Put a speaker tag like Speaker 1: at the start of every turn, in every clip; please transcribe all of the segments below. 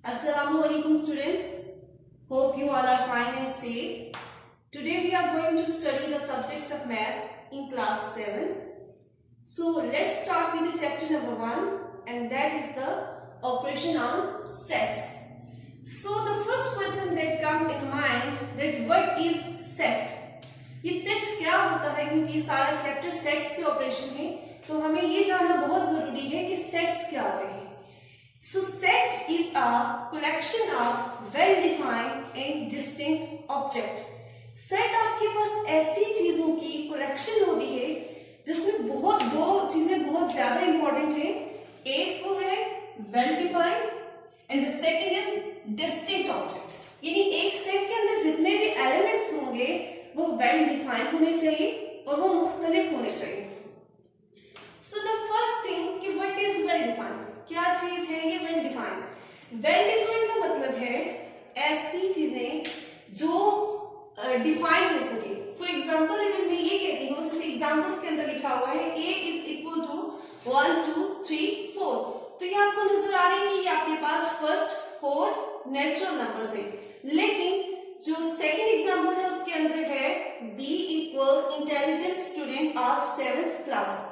Speaker 1: Assalamualaikum students. Hope you all are fine and safe. Today we are going to study the subjects of math in class 7th. So let's start with the chapter number 1, and that is the operation on sets. So the first question that comes in mind that what is set? ये set क्या होता है, क्योंकि ये सारा chapter sets पे operation है, तो हमें ये जानना बहुत जरूरी है कि सेट्स क्या होते हैं. So set is a collection of well-defined and distinct object. Set आपके पास ऐसी चीजों की कलेक्शन होती है जिसमें दो चीजें बहुत ज्यादा इंपॉर्टेंट है. एक वो है well defined and the second is distinct object. यानी एक सेट के अंदर जितने भी एलिमेंट्स होंगे वो वेल डिफाइंड होने चाहिए और वो मुख्तलिफ होने चाहिए. सो द फर्स्ट थिंग कि व्हाट इज वेल डिफाइंड, क्या चीज है ये वेल डिफाइंड. वेल डिफाइंड का मतलब है ऐसी चीजें जो डिफाइन हो सके. फॉर एग्जाम्पल अगर मैं ये कहती हूँ, जैसे एग्जाम्पल्स के अंदर लिखा हुआ है a इज इक्वल टू 1 2 3 4, तो ये आपको नजर आ रही है कि ये आपके पास फर्स्ट 4 नेचुरल नंबर्स है. लेकिन जो सेकंड एग्जाम्पल है उसके अंदर है b equal intelligent student of 7th class.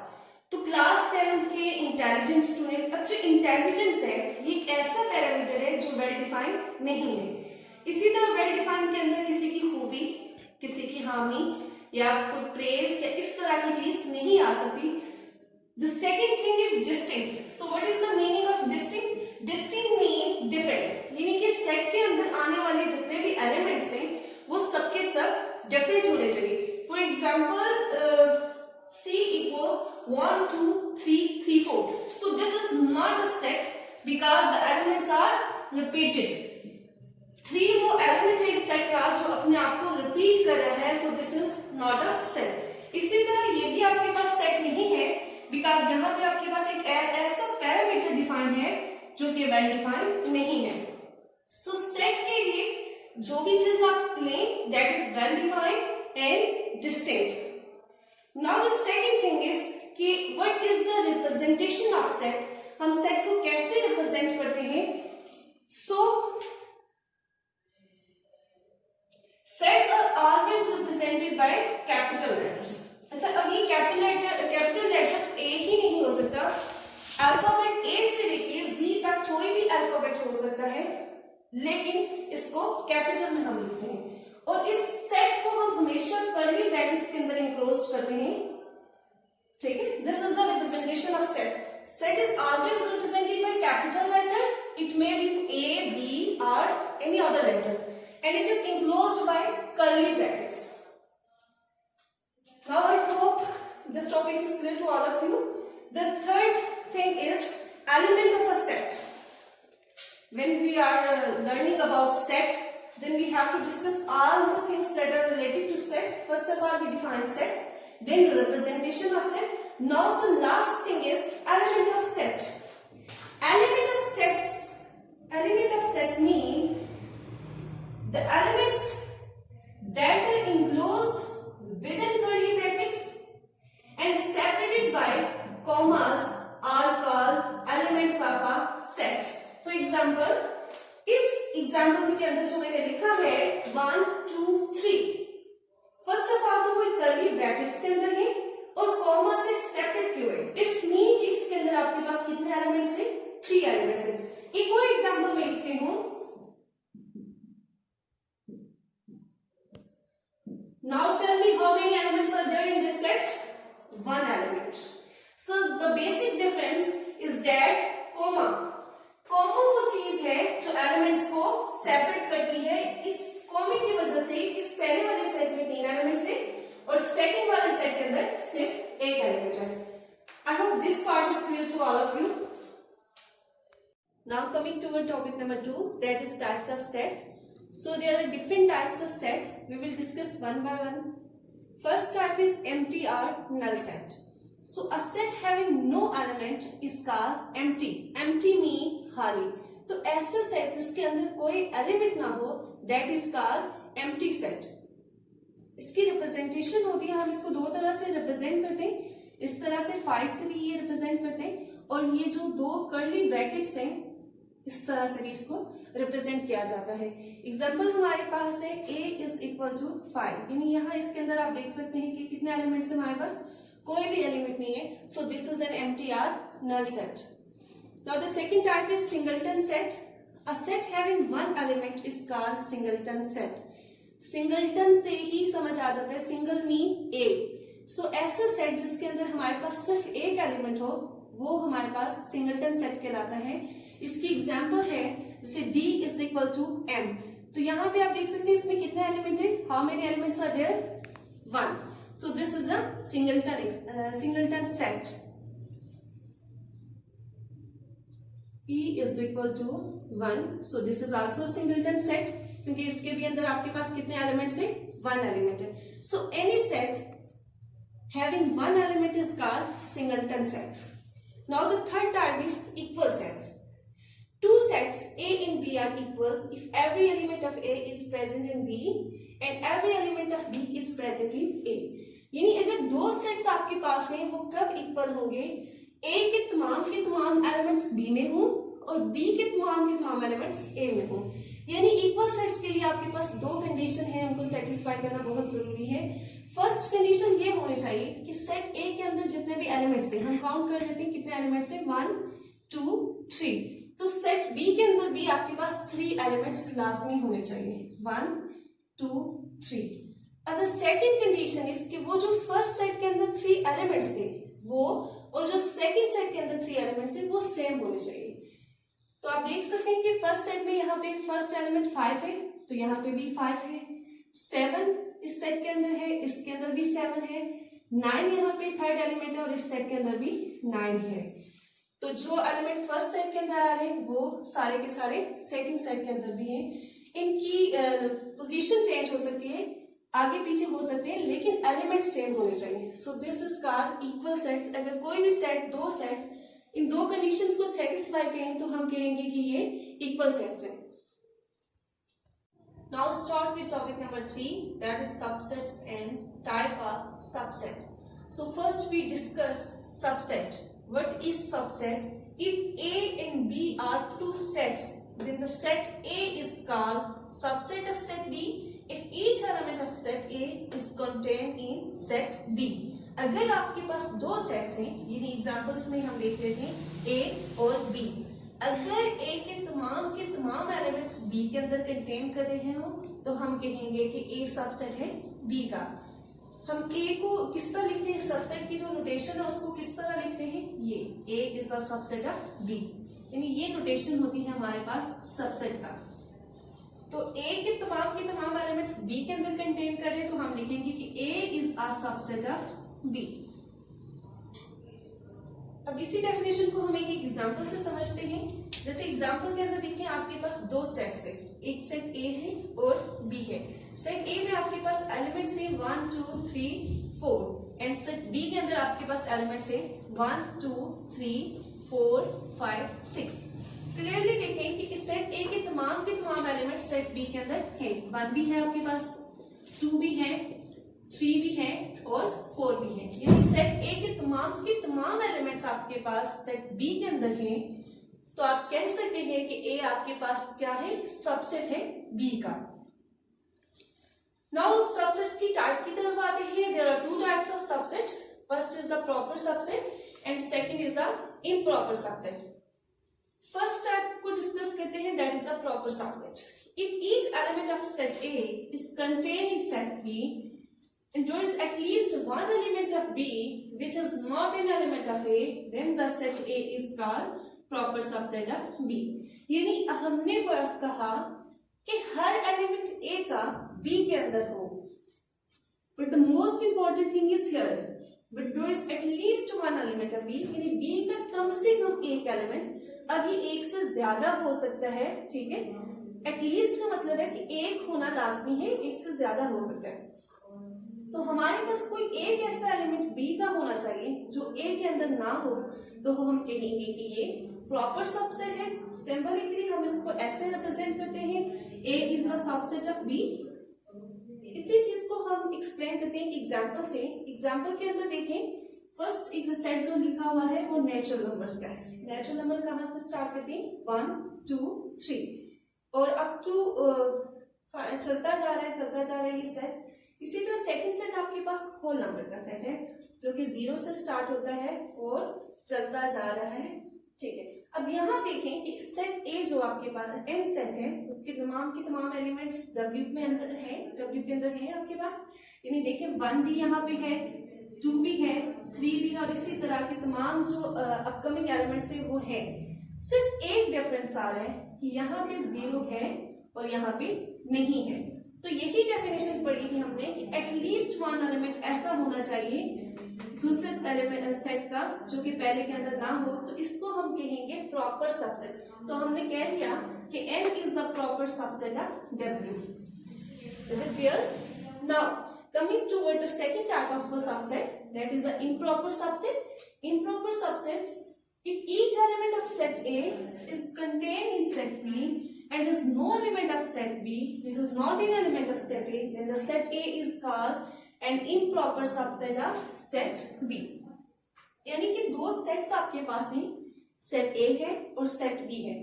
Speaker 1: तो क्लास 7th के इंटेलिजेंट स्टूडेंट, अब जो इंटेलिजेंस है ये एक ऐसा पैरामीटर है जो वेल डिफाइन नहीं है. इसी तरह वेल डिफाइन के अंदर किसी की खूबी, किसी की हानि या कोई प्रेज या इस तरह की चीज नहीं आ सकती. The second thing is distinct. So what is the meaning of distinct? Distinct mean different, यानी कि सेट के अंदर आने वाले जितने भी एलिमेंट्स हैं वो सबके सब डिफरेंट होने चाहिए. For example C equal 1 2 3 3 4. So this is not a set because the elements are repeated. 3 वो एलिमेंट है इस सेट का जो अपने आप को रिपीट कर रहा है. So this is not a set. इसी तरह ये भी आपके पास सेट नहीं है बिकॉज यहाँ पे आपके पास एक ऐसा पैरामीटर डिफाइन है जो कि वेल डिफाइन नहीं है. सो सेट के लिए जो भी चीज आप लें that is well defined and distinct. Now the second thing is कि what is the representation of set? हम सेट को कैसे रिप्रेजेंट करते हैं? So sets are always represented by capital letters. अच्छा, अब ये कैपिटल लेटर्स ए ही नहीं हो सकता. अल्फाबेट ए से लेके जी तक कोई भी अल्फाबेट हो सकता है, लेकिन इसको कैपिटल में हम लिखते हैं. और इस सेट को हम हमेशा कर्ली ब्रैकेट्स के अंदर इंक्लोज करते हैं. ठीक है, this is the representation of set. Set is always represented by capital letter. It may be A B और any other letter and it is enclosed by curly brackets. Now I hope this topic is clear to all of you. The third thing is element of a set. When we are learning about set, then we have to discuss all the things that are related to set. First of all we define set, then representation of set. Now the last thing is element of set. Element of sets mean the elements that are enclosed within curly brackets and separated by commas are called elements of a set. For example, इस example के अंदर जो मैंने लिखा है 1 2 3, first of all तो वो curly brackets के अंदर है और कॉमा से सेपरेट क्यों है? इट्स मीन कि इसके अंदर आपके पास कितने एलिमेंट्स हैं? 3 एलिमेंट्स हैं. एक और एग्जाम्पल मैं लिखती हूँ. Now tell me how many elements are there in this set? 1 element. So the basic difference is that comma वो चीज है जो एलिमेंट्स को सेपरेट करती है. इस कॉमे की वजह से इस पहले वाले सेट में 3 एलिमेंट्स है और सेकंड वाले सेट के अंदर सिर्फ 1 एलिमेंट है. I hope this part is clear to all of you. Now coming to our topic number 2, that is types of set. So there are different types of sets. We will discuss one by one. First type is empty or null set. So a set having no element is called empty. Empty mean खाली. तो ऐसा set जिसके अंदर कोई element ना हो that is called empty set. इसकी representation होती है, हम इसको दो तरह से रिप्रेजेंट करते हैं. इस तरह से 5 से भी ये रिप्रेजेंट करते हैं और ये जो 2 कर्ली ब्रैकेट्स हैं इस तरह से भी इसको रिप्रेजेंट किया जाता है। एग्जाम्पल हमारे पास है a इज इक्वल टू 5, यानी यहाँ इसके अंदर आप देख सकते हैं कि कितने एलिमेंट्स है हमारे पास, कोई भी एलिमेंट नहीं है। So this is an empty or null set. Now the second type is singleton set. A set having one element is called singleton set. Singleton से ही समझ आ जाता है, सिंगल मीन ए। सो ऐसा सेट जिसके अंदर हमारे पास सिर्फ एक एलिमेंट हो वो हमारे पास सिंगलटन सेट कहलाता है। इसकी एग्जाम्पल है जैसे d is equal to m। तो यहाँ पे आप देख सकते हैं इसमें कितने एलिमेंट है, how many elements are there, 1। So this is a singleton set. e is equal to 1, so this is also singleton set, क्योंकि इसके भी अंदर आपके पास कितने एलिमेंट्स है, 1 एलिमेंट है। So any set having one element is called singleton set. Now the third type is equal sets. Two sets A and B are equal if every element of A is present in B and every element of B is present in A. यानी अगर दो sets आपके पास हैं वो कब equal होंगे, A के तमाम एलिमेंट्स B में हों और B के तमाम एलिमेंट्स A में हों। यानी इक्वल सेट्स के लिए आपके पास दो कंडीशन है, उनको सेटिस्फाई करना बहुत जरूरी है। फर्स्ट कंडीशन ये होनी चाहिए कि सेट ए के अंदर जितने भी एलिमेंट्स हैं, हम काउंट कर लेते हैं कितने एलिमेंट्स हैं, 1 2 3। तो सेट बी के अंदर भी आपके पास 3 एलिमेंट्स लाजमी होने चाहिए, 1 2 3। अब द सेकंड कंडीशन इज कि वो जो फर्स्ट सेट के अंदर 3 एलिमेंट्स थे वो और जो सेकंड सेट के अंदर 3 एलिमेंट्स थे वो सेम होने चाहिए। तो आप देख सकते हैं कि फर्स्ट सेट में यहाँ पे फर्स्ट एलिमेंट 5 है, तो यहाँ पे भी 5 है। 7 इस सेट के अंदर है, इसके अंदर भी 7 है। 9 यहाँ पे थर्ड एलिमेंट है और इस सेट के अंदर भी 9 है। तो जो एलिमेंट फर्स्ट सेट के अंदर आ रहे हैं वो सारे के सारे सेकंड सेट के अंदर भी हैं। इनकी पोजीशन चेंज हो सकती है, आगे पीछे हो सकते हैं, लेकिन एलिमेंट सेम होने चाहिए। सो this is called equal sets. अगर कोई भी सेट, दो सेट इन दो कंडीशंस को सेटिस्फाई करें तो हम कहेंगे कि ये इक्वल सेट्स हैं। Now start with topic number 3, that is subsets and type of subset. So first we discuss subset. What is subset? If A and B are two sets, then the set A is called subset of set B if each element of set A is contained in set B. अगर आपके पास दो sets हैं, यानी examples में हम देख लेते हैं A और B। अगर A के तमाम एलिमेंट्स B के अंदर कंटेन कर रहे हो तो हम कहेंगे कि A सबसेट है B का। हम A को किस तरह लिखते हैं, सबसेट की जो नोटेशन है उसको किस तरह लिखते हैं, ये A is a subset of B, यानी ये नोटेशन होती है हमारे पास सबसेट का। तो A के तमाम एलिमेंट्स B के अंदर कंटेन कर रहे हैं तो हम लिखेंगे कि A is a subset of B। अब इसी डेफिनेशन को हम एक एग्जांपल से समझते हैं। जैसे एग्जांपल के अंदर देखिए आपके पास दो सेट्स है, एक सेट A है और B है। सेट A में आपके पास एलिमेंट्स है 1 2 3 4 एंड सेट B के अंदर आपके पास एलिमेंट्स है 1 2 3 4 5 6। क्लियरली देखें कि इस सेट A के तमाम एलिमेंट्स सेट B के अंदर है। 1 भी है आपके पास, 2 भी है, 3 भी है और 4 भी है। यानी सेट A के तमाम एलिमेंट्स आपके पास सेट B के अंदर हैं, तो आप कह सकते हैं कि A आपके पास क्या है, सबसेट है B का। नाउ सबसेट्स की टाइप की तरफ आते हैं। There are two types of subset. First is the proper subset and second is the improper subset. First type को डिस्कस करते हैं, that is the proper subset. If each element of set A is contained in set B and there is at least one element of B which is not an element of A, then the set A is called proper subset of B. यानी हमने कहा कि हर element A का B के अंदर हो, but the most important thing is here, but there is at least one element of B, यानी B का कम से कम एक एलिमेंट, अब ये एक से ज्यादा हो सकता है, ठीक है। एटलीस्ट का मतलब है कि एक होना लाजमी है, एक से ज्यादा हो सकता है। तो हमारे पास कोई एक ऐसा एलिमेंट B का होना चाहिए जो A के अंदर ना हो, तो हम कहेंगे कि ये प्रॉपर सबसेट है। सिंबलिकली हम इसको ऐसे रिप्रेजेंट करते हैं, A is the subset of B। इसी चीज को हम एक्सप्लेन करते हैं एग्जांपल से। एग्जांपल के अंदर देखें, फर्स्ट एक सेट जो लिखा हुआ है वो नेचुरल नंबर्स का है। नेचुरल नंबर कहाँ से स्टार्ट करते हैं, 1 2 3 और अप टू चलता जा रहा है ये सेट। इसी तरह सेकंड सेट आपके पास होल नंबर का सेट है जो कि 0 से स्टार्ट होता है और चलता जा रहा है, ठीक है। अब यहाँ देखें कि सेट ए जो आपके पास n सेट है उसके तमाम के तमाम एलिमेंट्स W में अंदर है, W के अंदर है आपके पास, यानी देखिए 1 भी यहाँ पे है, 2 भी है, 3 भी है और इसी तरह के तमाम जो अपकमिंग एलिमेंट्स है वो है। सिर्फ एक डिफरेंस आ रहा है कि यहाँ पे 0 है और यहाँ पे नहीं है। तो यही डेफिनेशन पढ़ी थी हमने कि एटलीस्ट वन एलिमेंट ऐसा होना चाहिए दूसरे एलिमेंट सेट का जो कि पहले के अंदर ना हो, तो इसको हम कहेंगे प्रॉपर सबसेट। सो हमने कह दिया कि n is the proper subset of W। Is it clear? Now coming toward the second type of a subset, that is the improper subset. Improper subset, if each element of set A is contained in set B and is no element of set B which is not an element of set A, then the set A is called an improper subset of set B। यानी कि दो sets आपके पास हैं, set A है और set B है।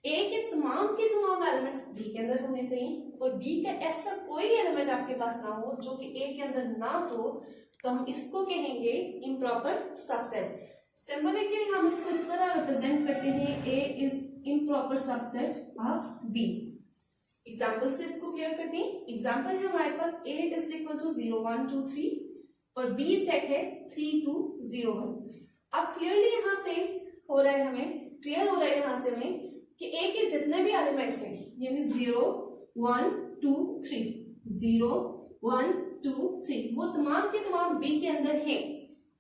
Speaker 1: A के तमाम एलिमेंट्स B के अंदर होने चाहिए और B का ऐसा कोई एलिमेंट आपके पास ना हो जो कि A के अंदर ना हो, तो हम इसको कहेंगे इम्प्रॉपर सबसेट। सिंबलिकली हम इसको इस तरह रिप्रेजेंट करते हैं, A is improper subset of B। Example से इसको क्लियर करते हैं। एग्जाम्पल है हमारे पास A इज इक्वल टू 0 1 2 3 और B सेट है 3 2 0 1। अब क्लियरली यहाँ से हो रहा है, हमें क्लियर हो रहा है यहाँ से हमें कि A के जितने भी एलिमेंट्स हैं यानी 0 1 2 3 0 1 2 3 वो तमाम के तमाम B के अंदर है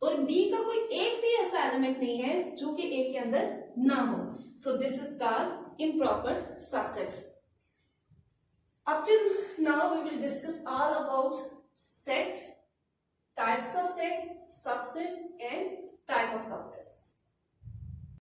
Speaker 1: और B का कोई एक भी ऐसा एलिमेंट नहीं है जो कि A के अंदर ना हो। सो this is called improper subset. Up till now we will discuss all about set, types of sets, subsets and type of subsets.